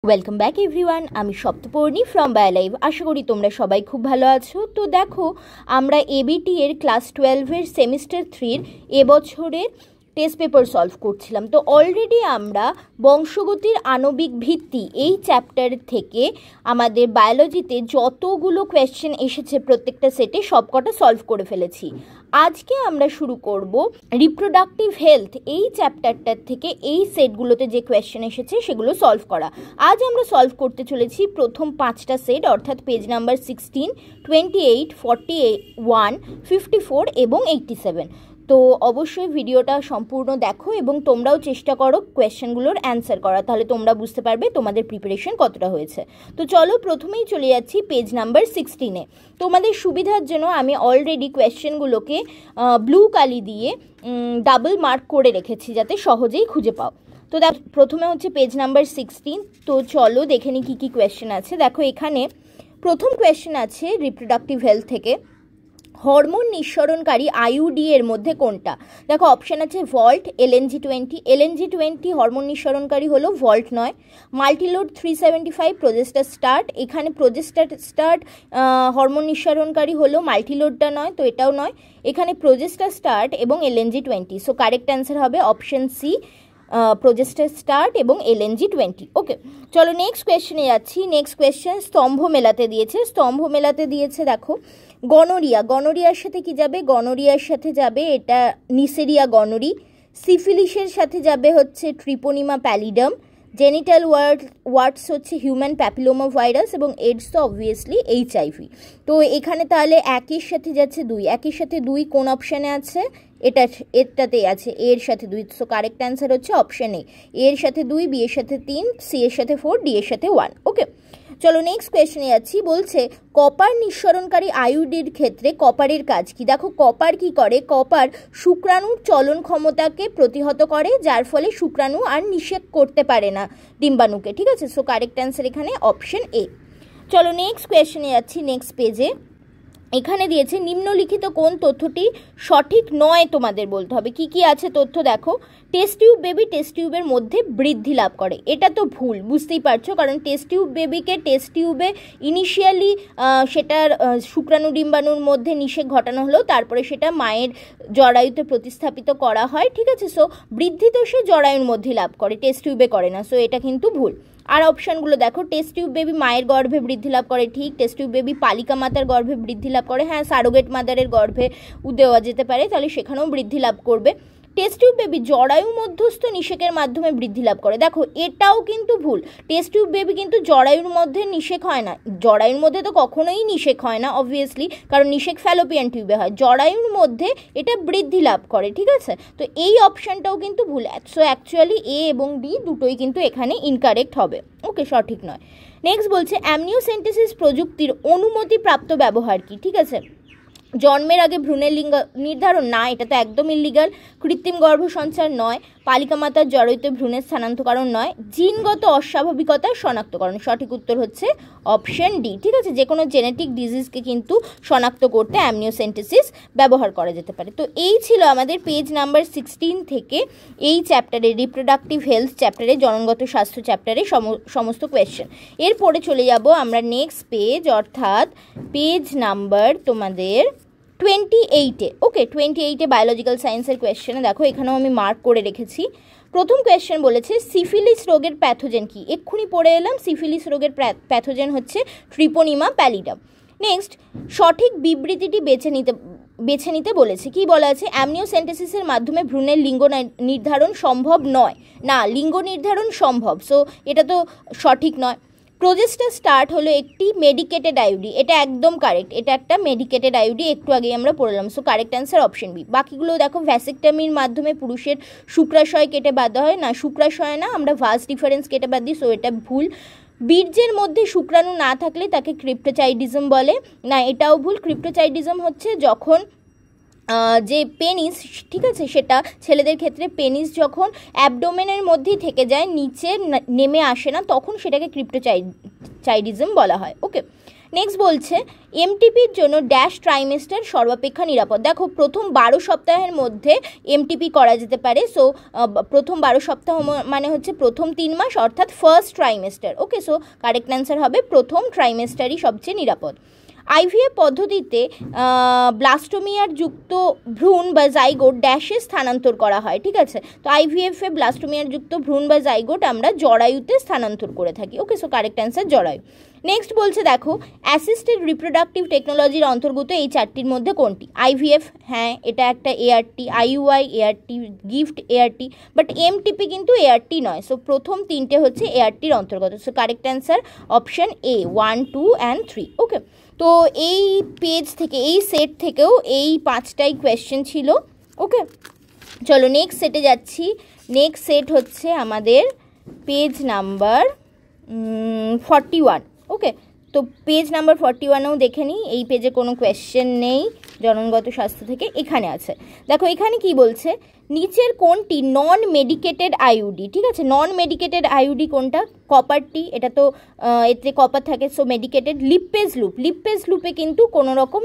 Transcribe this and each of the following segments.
Welcome back everyone, আমি Saptaparni from বায়োলাইভ। আশা করি তোমরা সবাই খুব ভালো আছো। তো দেখো, আমরা এবিটি এর ক্লাস 12-এর সেমিস্টার 3-র এবছরের টেস্ট পেপার সলভ করছিলাম। তো অলরেডি আমরা বংশগতির আণবিক ভিত্তি এই চ্যাপ্টার থেকে আমাদের বায়োলজিতে যতগুলো কোয়েশ্চেন এসেছে প্রত্যেকটা সেটে সবকটা সলভ করে ফেলেছি। আজকে আমরা শুরু করব রিপ্রোডাক্টিভ হেলথ এই চ্যাপ্টারটার থেকে এই সেটগুলোতে যে কোয়েশ্চেন এসেছে সেগুলো সলভ করা। আজ আমরা সলভ করতে চলেছি প্রথম 5টা সেট, অর্থাৎ পেজ নাম্বার 16, 28, 41, 54 এবং 87। তো অবশ্যই ভিডিওটা সম্পূর্ণ দেখো এবং তোমরাও চেষ্টা করো কোয়েশ্চেনগুলোর অ্যান্সার করা, তাহলে তোমরা বুঝতে পারবে তোমাদের প্রিপারেশন কতটা হয়েছে। তো চলো প্রথমেই চলে যাচ্ছি পেজ নাম্বার 16-এ। তোমাদের সুবিধার জন্য আমি অলরেডি কোয়েশ্চেনগুলোকে ব্লু কালি দিয়ে ডাবল মার্ক করে রেখেছি যাতে সহজেই খুঁজে পাও। তো দেখো, প্রথমে হচ্ছে পেজ নাম্বার 16। তো চলো দেখে নিই কী কী কোয়েশ্চেন আছে। দেখো, এখানে প্রথম কোয়েশ্চেন আছে রিপ্রোডাক্টিভ হেলথ থেকে, হরমোন নিঃসরণকারী আইইউডি এর মধ্যে কোনটা? দেখো, অপশান আছে ভল্ট, LNG-20। LNG-20 হরমোন নিঃসরণকারী হলো, ভল্ট নয়। মাল্টিলোড 375 প্রোজেস্টার স্টার্ট, এখানে প্রোজেস্টার স্টার্ট হরমোন নিঃসরণকারী হলো, মাল্টিলোডটা নয়, তো এটাও নয়। এখানে প্রোজেস্টার স্টার্ট এবং LNG-20, সো কারেক্ট অ্যান্সার হবে অপশান সি, প্রোজেস্টার স্টার্ট এবং LNG-20। ওকে, চলো নেক্সট কোয়েশ্চেনে যাচ্ছি। নেক্সট কোয়েশ্চেন স্তম্ভ মেলাতে দিয়েছে। দেখো, গনোরিয়ার সাথে কি যাবে? গনোরিয়ার সাথে যাবে এটা নিসেরিয়া গনোরি। সিফিলিসের সাথে যাবে হচ্ছে ট্রিপোনিমা প্যালিডাম। জেনিটাল ওয়ার্ডস হচ্ছে হিউম্যান প্যাপিলোমা ভাইরাস এবং এডস তো অবভিয়াসলি HIV। তো এখানে তাহলে একের সাথে যাচ্ছে 2, একের সাথে 2 কোন অপশানে আছে? এটাতেই আছে, এর সাথে 2, সো কারেক্ট অ্যান্সার হচ্ছে অপশান এ, এর সাথে 2, বি এর সাথে 3, সি এর সাথে 4, ডি এর সাথে 1। ওকে, চলো নেক্সট কোয়েশ্চেনে যাচ্ছি। বলছে কপার নিঃসরণকারী আইইউডির ক্ষেত্রে কপারের কাজ কি? দেখো, কপার কি করে? কপার শুক্রাণুর চলন ক্ষমতাকে প্রতিহত করে, যার ফলে শুক্রাণু আর নিষেক করতে পারে না ডিম্বাণুকে। ঠিক আছে, সো কারেক্ট অ্যান্সার এখানে অপশন এ। চলো নেক্সট কোয়েশ্চেনে যাচ্ছি, নেক্সট পেজে। এখানে দিয়েছে নিম্নলিখিত কোন তথ্যটি সঠিক নয় তোমাদের বলতে হবে। কি কি আছে তথ্য দেখো, টেস্ট টিউব বেবি টেস্ট টিউবের মধ্যে বৃদ্ধি লাভ করে, এটা তো ভুল, বুঝতেই পারছো, কারণ টেস্ট টিউব বেবিকে টেস্ট টিউবে ইনিশিয়ালি সেটার শুক্রাণু ডিম্বাণুর মধ্যে নিষেক ঘটানো হলো, তারপরে সেটা মায়ের জরায়ুতে প্রতিস্থাপিত করা হয়। ঠিক আছে, সো বৃদ্ধি তো সে জরায়ুর মধ্যে লাভ করে, টেস্ট টিউবে করে না, সো এটা কিন্তু ভুল। আর অপশানগুলো দেখো, টেস্ট টিউব বেবি মায়ের গর্ভে বৃদ্ধি লাভ করে, ঠিক। টেস্ট টিউব বেবি পালিকা মাতার গর্ভে বৃদ্ধি লাভ করে, হ্যাঁ, সারোগেট মাদারের গর্ভে দেওয়া যেতে পারে, তাহলে সেখানেও বৃদ্ধি লাভ করবে। টেস্ট টিউব বেবি জরায়ু মধ্যস্থ নিষেকের মাধ্যমে বৃদ্ধি লাভ করে, দেখো এটাও কিন্তু ভুল। টেস্ট টিউব বেবি কিন্তু জরায়ুর মধ্যে নিষেক হয় না, জরায়ুর মধ্যে তো কখনোই নিষেক হয় না অবভিয়াসলি, কারণ নিষেক ফ্যালোপিয়ান টিউবে হয়, জরায়ুর মধ্যে এটা বৃদ্ধি লাভ করে। ঠিক আছে, তো এই অপশানটাও কিন্তু ভুল, সো অ্যাকচুয়ালি এ এবং ডি দুটোই কিন্তু এখানে ইনকারেক্ট হবে। ওকে, সঠিক নয়। নেক্সট বলছে অ্যামনিওসেন্টেসিস প্রযুক্তির অনুমতিপ্রাপ্ত ব্যবহার কি? ঠিক আছে, জন্মের আগে ভ্রূণের লিঙ্গ নির্ধারণ না, এটা তো একদম ইলিগাল। কৃত্রিম গর্ভসঞ্চার নয়, পালিকা মাতার জরায়ুতে ভ্রূণের স্থানান্তরকরণ নয়, জিনগত অস্বাভাবিকতার শনাক্তকরণ। সঠিক উত্তর হচ্ছে অপশন ডি। ঠিক আছে, যে কোনো জেনেটিক ডিজিজকে কিন্তু শনাক্ত করতে অ্যামনিওসেন্টেসিস ব্যবহার করা যেতে পারে। তো এই ছিল আমাদের পেজ নাম্বার 16 থেকে এই চ্যাপ্টারে, রিপ্রোডাক্টিভ হেলথ চ্যাপ্টারে, জননগত স্বাস্থ্য চ্যাপ্টারে সমস্ত কোয়েশ্চেন। এরপরে চলে যাব আমরা নেক্সট পেজ, অর্থাৎ পেজ নাম্বার তোমাদের 28-এ। ওকে, 28-এ বায়োলজিক্যাল সায়েন্সের কোয়েশ্চেনে দেখো, এখানেও আমি মার্ক করে রেখেছি। প্রথম কোয়েশ্চেন বলেছে সিফিলিস রোগের প্যাথোজেন কি? এক্ষুনি পড়ে এলাম, সিফিলিস রোগের প্যাথোজেন হচ্ছে ট্রিপোনিমা প্যালিডাম। নেক্সট, সঠিক বিবৃতিটি বেছে নিতে বলেছে। কি বলা আছে? অ্যামনিওসেন্টেসিসের মাধ্যমে ভ্রূণের লিঙ্গ নির্ধারণ সম্ভব নয়। না, লিঙ্গ নির্ধারণ সম্ভব, সো এটা তো সঠিক নয়। প্রোজেস্টার স্টার্ট হলো একটি মেডিকেটেড আইইউডি, এটা একদম কারেক্ট, এটা একটা মেডিকেটেড আইইউডি, একটু আগেই আমরা পড়লাম, so correct answer option B. বাকিগুলো দেখো, ভ্যাসেক্টমির মাধ্যমে পুরুষের শুক্রাশয় কেটে বাদ হয়, না শুক্রাশয় না, আমরা ভাস ডিফারেন্স কেটে বাদ দিই, সো এটা ভুল। বীর্যের মধ্যে শুক্রাণু না থাকলে তাকে ক্রিপ্টোচাইডিজম বলে, না এটাও ভুল। ক্রিপ্টোচাইডিজম হচ্ছে যখন যে পেনিস, ঠিক আছে, সেটা ছেলেদের ক্ষেত্রে পেনিস যখন অ্যাবডোমেনের মধ্যেই থেকে যায়, নিচে নেমে আসে না, তখন সেটাকে ক্রিপ্টোচাইডিজম বলা হয়। ওকে, নেক্সট বলছে এমটিপির জন্য ড্যাশ ট্রাইমেস্টার সর্বাপেক্ষা নিরাপদ। দেখো প্রথম 12 সপ্তাহের মধ্যে এমটিপি করা যেতে পারে। সো প্রথম 12 সপ্তাহ মানে হচ্ছে প্রথম 3 মাস অর্থাৎ ফার্স্ট ট্রাইমেস্টার। ওকে, সো কারেক্ট অ্যান্সার হবে প্রথম ট্রাইমেস্টারই সবচেয়ে নিরাপদ। আইভিএফ পদ্ধতিতে ব্লাস্টোমিয়ার যুক্ত ভ্রূণ বা জাইগোট ড্যাশে স্থানান্তর করা হয়। ঠিক আছে, তো আইভিএফে ব্লাস্টোমিয়ার যুক্ত ভ্রূণ বা জাইগোট আমরা জরায়ুতে স্থানান্তর করে থাকি। ওকে, সো কারেক্ট অ্যান্সার জরায়ু। নেক্সট বলছে দেখো অ্যাসিস্টেড রিপ্রোডাক্টিভ টেকনোলজির অন্তর্গত এই চারটির মধ্যে কোনটি? আইভিএফ, হ্যাঁ এটা একটা ART, IUI ART, gift ART, but MTP কিন্তু এআরটি নয়। সো প্রথম 3টে হচ্ছে এআরটির অন্তর্গত। So correct answer option A 1, 2 and 3। ওকে, তো এই পেজ থেকে এই সেট থেকেও এই 5টাই কোয়েশ্চেন ছিল। ওকে, চলো নেক্সট সেটে যাচ্ছি। নেক্সট সেট হচ্ছে আমাদের পেজ নাম্বার 41। ওকে, তো পেজ নাম্বার 41ও দেখে নিই। এই পেজে কোনো কোয়েশ্চেন নেই জননগত স্বাস্থ্য থেকে, এখানে আছে। দেখো এখানে কি বলছে, নিচের কোনটি নন মেডিকেটেড আইইউডি? ঠিক আছে, নন মেডিকেটেড আইইউডি কোনটা? কপারটি, এটা তো এতে কপার থাকে, so medicated. LePage loop, LePage লুপে কিন্তু কোনো রকম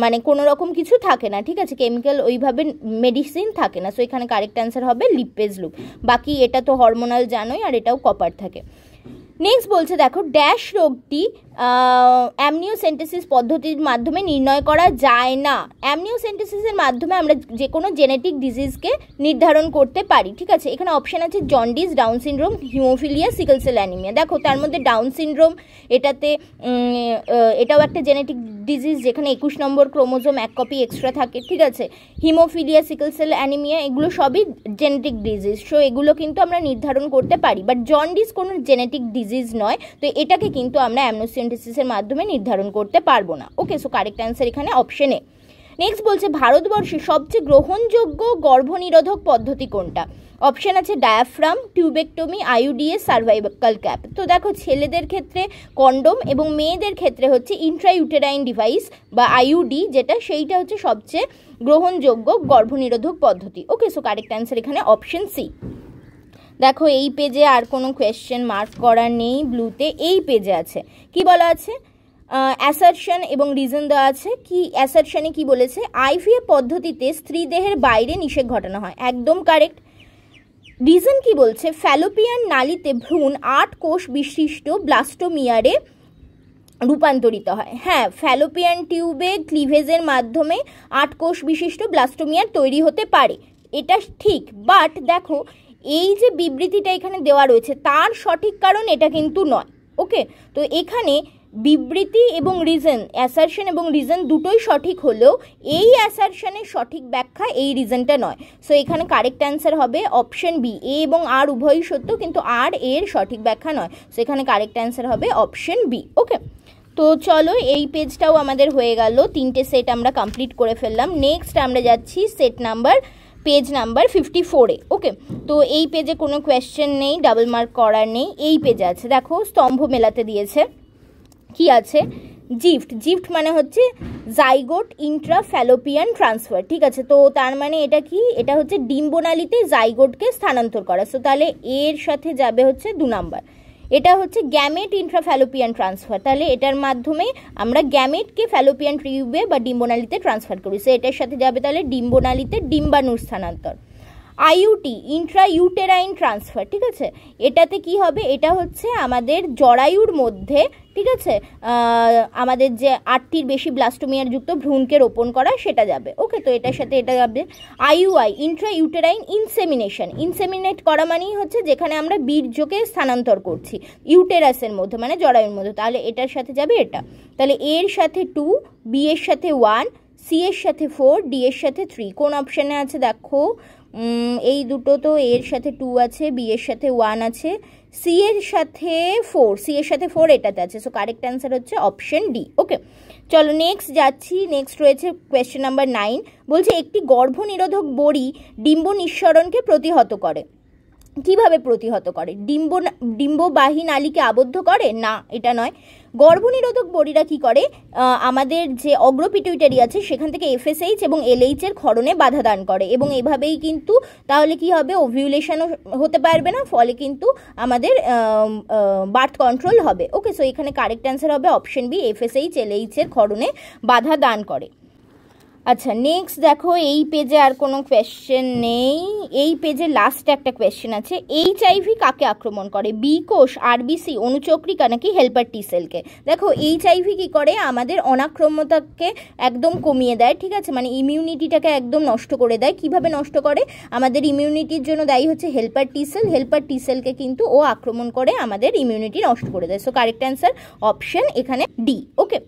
মানে কোনো রকম কিছু থাকে না। ঠিক আছে, কেমিক্যাল ওইভাবে মেডিসিন থাকে না। সো এখানে কারেক্ট অ্যান্সার হবে লিপেজ লুপ। বাকি এটা তো হরমোনাল জানোই, আর এটাও কপার থাকে। নেক্সট বলছে দেখো ড্যাশ রোগটি অ্যামনিওসেন্টেসিস পদ্ধতির মাধ্যমে নির্ণয় করা যায় না। অ্যামনিওসেন্টেসিসের মাধ্যমে আমরা যে কোনো জেনেটিক ডিজিজকে নির্ধারণ করতে পারি। ঠিক আছে, এখানে অপশান আছে jaundice, down syndrome, haemophilia, sickle cell anaemia. দেখো তার মধ্যে ডাউন সিনড্রোম এটাও একটা জেনেটিক ডিজিজ যেখানে 21 নম্বর ক্রোমোজোম 1 কপি এক্সট্রা থাকে। ঠিক আছে, হিমোফিলিয়া, সিকল সেল অ্যানিমিয়া এগুলো সবই জেনেটিক ডিজিজ। সো এগুলো কিন্তু আমরা নির্ধারণ করতে পারি, বাট জন্ডিস কোনো জেনেটিক ডিজিজ নয়। তো এটাকে কিন্তু আমরা অ্যামনিওসেন্টেসিসের মাধ্যমে নির্ধারণ করতে পারবো না। ওকে, সো কারেক্ট অ্যান্সার এখানে অপশন এ। নেক্সট বলছে ভারতবর্ষে সবচেয়ে গ্রহণযোগ্য গর্ভনিরোধক পদ্ধতি কোনটা? অপশান আছে ডায়াফ্রাম, টিউবেক্টমি, আইইউডিএস, সার্ভাইকাল ক্যাপ। তো দেখো ছেলেদের ক্ষেত্রে কন্ডোম এবং মেয়েদের ক্ষেত্রে হচ্ছে ইন্ট্রাইউটেরাইন ডিভাইস বা আইইউডি, যেটা সেইটা হচ্ছে সবচেয়ে গ্রহণযোগ্য গর্ভনিরোধক পদ্ধতি। ওকে, সো কারেক্ট অ্যান্সার এখানে অপশন সি। দেখো এই পেজে আর কোনো কোয়েশ্চেন মার্ক করা নেই ব্লুতে, এই পেজে আছে। কি বলা আছে? অ্যাসারশন এবং রিজন দেওয়া আছে। কি অ্যাসারশনে কি বলেছে? আইভিএফ পদ্ধতিতে স্ত্রী দেহের বাইরে নিষেক ঘটানো হয়, একদম কারেক্ট। রিজন কি বলছে? ফ্যালোপিয়ান নালীতে ভ্রূণ 8 কোষ বিশিষ্ট ব্লাস্টোমিয়ারে রূপান্তরিত হয়। হ্যাঁ, ফ্যালোপিয়ান টিউবে ক্লিভেজের মাধ্যমে 8 কোষ বিশিষ্ট ব্লাস্টোমিয়ার তৈরি হতে পারে, এটা ঠিক। বাট দেখো এই যে বিবৃতিটা এখানে দেওয়া রয়েছে তার সঠিক কারণ এটা কিন্তু নয়। ওকে, তো এখানে বিবৃতি এবং রিজন, অ্যাসারশন এবং রিজন দুটোই সঠিক হলেও এই অ্যাসারশনের সঠিক ব্যাখ্যা এই রিজনটা নয়। সো এখানে কারেক্ট অ্যান্সার হবে অপশন বি। এ এবং আর উভয়ই সত্য, কিন্তু আর এর সঠিক ব্যাখ্যা নয়। সো এখানে কারেক্ট অ্যান্সার হবে অপশন বি। ওকে, তো চলো এই পেজটাও আমাদের হয়ে গেল, 3টে সেট আমরা কমপ্লিট করে ফেললাম। নেক্সট আমরা যাচ্ছি সেট নাম্বার পেজ নাম্বার 54-এ। ওকে, তো এই পেজে কোনো কোয়েশ্চেন নেই, ডাবল মার্ক করার নেই। এই পেজে আছে দেখো স্তম্ভ মেলাতে দিয়েছে। কি আছে? জিফট, জিফট মানে হচ্ছে জাইগোট ইন্ট্রাফ্যালোপিয়ান ট্রান্সফার। ঠিক আছে, তো তার মানে এটা কি? এটা হচ্ছে ডিম্বনালীতে জাইগোটকে স্থানান্তর করা। সো তাহলে এর সাথে যাবে হচ্ছে 2 নাম্বার। এটা হচ্ছে গ্যামেট ইন্ট্রাফ্যালোপিয়ান ট্রান্সফার, তাহলে এটার মাধ্যমে আমরা গ্যামেটকে ফ্যালোপিয়ান টিউবে বা ডিম্বনালীতে ট্রান্সফার করি। সো এটার সাথে যাবে তাহলে ডিম্বনালীতে ডিম্বাণুর স্থানান্তর। IUT intrauterine transfer. ঠিক আছে, এটাতে কি হবে? এটা হচ্ছে আমাদের জরায়ুর মধ্যে, ঠিক আছে, আমাদের যে 8টির বেশি ব্লাস্টোমিয়ার যুক্ত ভ্রূণকে রোপণ করা সেটা যাবে। ওকে, তো এটার সাথে এটা যাবে। আইইউআই ইন্ট্রাইউটেরাইন ইনসেমিনেশন, ইনসেমিনেট করা মানেই হচ্ছে যেখানে আমরা বীর্যকে স্থানান্তর করছি ইউটেরাসের মধ্যে মানে জরায়ুর মধ্যে, তাহলে এটার সাথে যাবে এটা। তাহলে এর সাথে 2, বি এর সাথে 1, সি এর সাথে 4, ডি এর সাথে 3। কোন অপশানে আছে দেখো? এই দুটো তো এর সাথে 2 আছে, বি এর সাথে 1 আছে, সি এর সাথে 4, সি এর সাথে 4 এটাতে আছে। সো কারেক্ট অ্যান্সার হচ্ছে অপশন ডি। ওকে, চলো নেক্সট যাচ্ছি। নেক্সট রয়েছে কোয়েশ্চেন নাম্বার 9। বলছে একটি গর্ভনিরোধক বড়ি ডিম্ব নিঃসরণকে প্রতিহত করে। কিভাবে প্রতিহত করে? ডিম্ববাহী নালীকে আবদ্ধ করে? না, এটা নয়। গর্ভনিরোধক বড়িরা কি করে? আমাদের যে অগ্রপিটুইটারি আছে সেখান থেকে এফএসএইচ এবং এলএইচ এর ক্ষরণে বাধা দান করে, এবং এভাবেই কিন্তু তাহলে কি হবে, ওভিউলেশনও হতে পারবে না, ফলে কিন্তু আমাদের বার্থ কন্ট্রোল হবে। ওকে, সো এখানে কারেক্ট অ্যান্সার হবে অপশন বি, এফএসএইচ এলএইচ এর ক্ষরণে বাধা দান করে। আচ্ছা, নেক্সট দেখো, এই পেজে আর কোনো কোয়েশ্চেন নেই, এই পেজে লাস্ট একটা কোয়েশ্চেন আছে। এইচআইভি কাকে আক্রমণ করে? বি কোষ, আরবিসি, অনুচক্রিকা নাকি হেল্পার টি সেলকে? দেখো, এইচআইভি কি করে? আমাদের অনাক্রম্যতাকে একদম কমিয়ে দেয়, ঠিক আছে, মানে ইমিউনিটিটাকে একদম নষ্ট করে দেয়। কিভাবে নষ্ট করে? আমাদের ইমিউনিটির জন্য দায়ী হচ্ছে হেল্পার টি সেল, হেল্পার টি সেলকে কিন্তু ও আক্রমণ করে আমাদের ইমিউনিটি নষ্ট করে দেয়। সো কারেক্ট অ্যান্সার অপশন এখানে ডি। ওকে,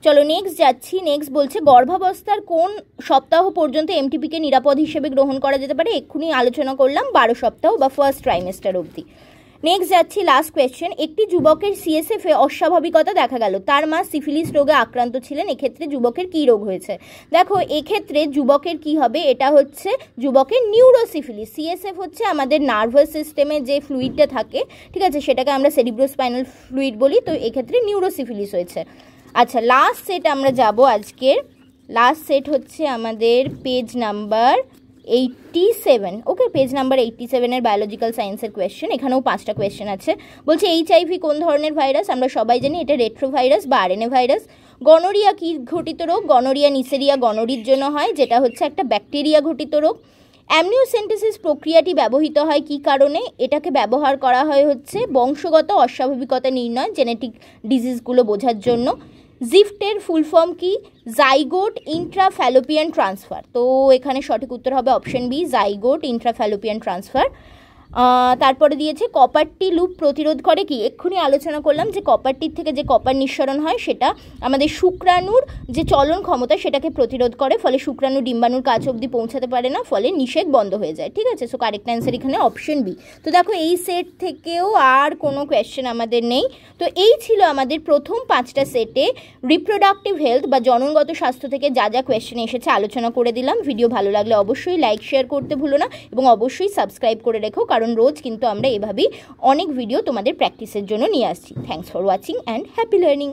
চলো নেক্সট যাচ্ছি। নেক্সট বলছে গর্ভাবস্থার কোন সপ্তাহ পর্যন্ত এমটিপিকে নিরাপদ হিসেবে গ্রহণ করা যেতে পারে? এক্ষুনি আলোচনা করলাম, 12 সপ্তাহ বা ফার্স্ট ট্রাইমেস্টার অবধি। নেক্সট যাচ্ছি, লাস্ট কোয়েশ্চেন। একটি যুবকের সিএসএফ এ অস্বাভাবিকতা দেখা গেল, তার মা সিফিলিস রোগে আক্রান্ত ছিলেন, এক্ষেত্রে যুবকের কি রোগ হয়েছে? দেখো, এক্ষেত্রে যুবকের কি হবে? এটা হচ্ছে যুবকের নিউরোসিফিলিস। সিএসএফ হচ্ছে আমাদের নার্ভাস সিস্টেমে যে ফ্লুইডটা থাকে, ঠিক আছে, সেটাকে আমরা সেরিব্রোস্পাইনাল ফ্লুইড বলি, তো এক্ষেত্রে নিউরোসিফিলিস হয়েছে। আচ্ছা, লাস্ট সেট আমরা যাব আজকের। লাস্ট সেট হচ্ছে আমাদের পেজ নাম্বার 87। ওকে, পেজ নাম্বার 87-এর বায়োলজিক্যাল সায়েন্সের কোয়েশ্চেন। এখানেও 5টা কোয়েশ্চেন আছে। বলছে এইচআইভি কোন ধরনের ভাইরাস? আমরা সবাই জানি এটা রেট্রোভাইরাস বা আরএনএ ভাইরাস। গনোরিয়া কি ঘটিত রোগ? গনোরিয়া নিসেরিয়া গনোরির জন্য হয়, যেটা হচ্ছে একটা ব্যাকটেরিয়া ঘটিত রোগ। অ্যামনিওসেন্টেসিস প্রক্রিয়াটি ব্যবহৃত হয় কি কারণে? এটাকে ব্যবহার করা হয় হচ্ছে বংশগত অস্বাভাবিকতা নির্ণয়, জেনেটিক ডিজিজগুলো বোঝার জন্য। জিফটের ফুল ফর্ম কি? Zygote intrafallopian transfer. তো এখানে সঠিক উত্তর হবে option B, zygote intrafallopian transfer. তারপরে দিয়েছে কপারটি লুপ প্রতিরোধ করে কি? এক্ষুনি আলোচনা করলাম যে কপারটির থেকে যে কপার নিঃসরণ হয় সেটা আমাদের শুক্রাণুর যে চলন ক্ষমতা সেটাকে প্রতিরোধ করে, ফলে শুক্রাণু ডিম্বাণুর কাছ অবধি পৌঁছাতে পারে না, ফলে নিষেক বন্ধ হয়ে যায়, ঠিক আছে। সো কারেক্ট অ্যান্সার এখানে অপশন বি। তো দেখো, এই সেট থেকেও আর কোনো কোয়েশ্চেন আমাদের নেই। তো এই ছিল আমাদের প্রথম 5টা সেটে রিপ্রোডাক্টিভ হেলথ বা জননগত স্বাস্থ্য থেকে যা যা কোয়েশ্চেন এসেছে আলোচনা করে দিলাম। ভিডিও ভালো লাগলে অবশ্যই লাইক শেয়ার করতে ভুলো না, এবং অবশ্যই সাবস্ক্রাইব করে রেখো, কারণ রোজ কিন্তু আমরা এভাবেই অনেক ভিডিও তোমাদের প্র্যাকটিসের জন্য নিয়ে আসছি। Thanks for watching and happy learning.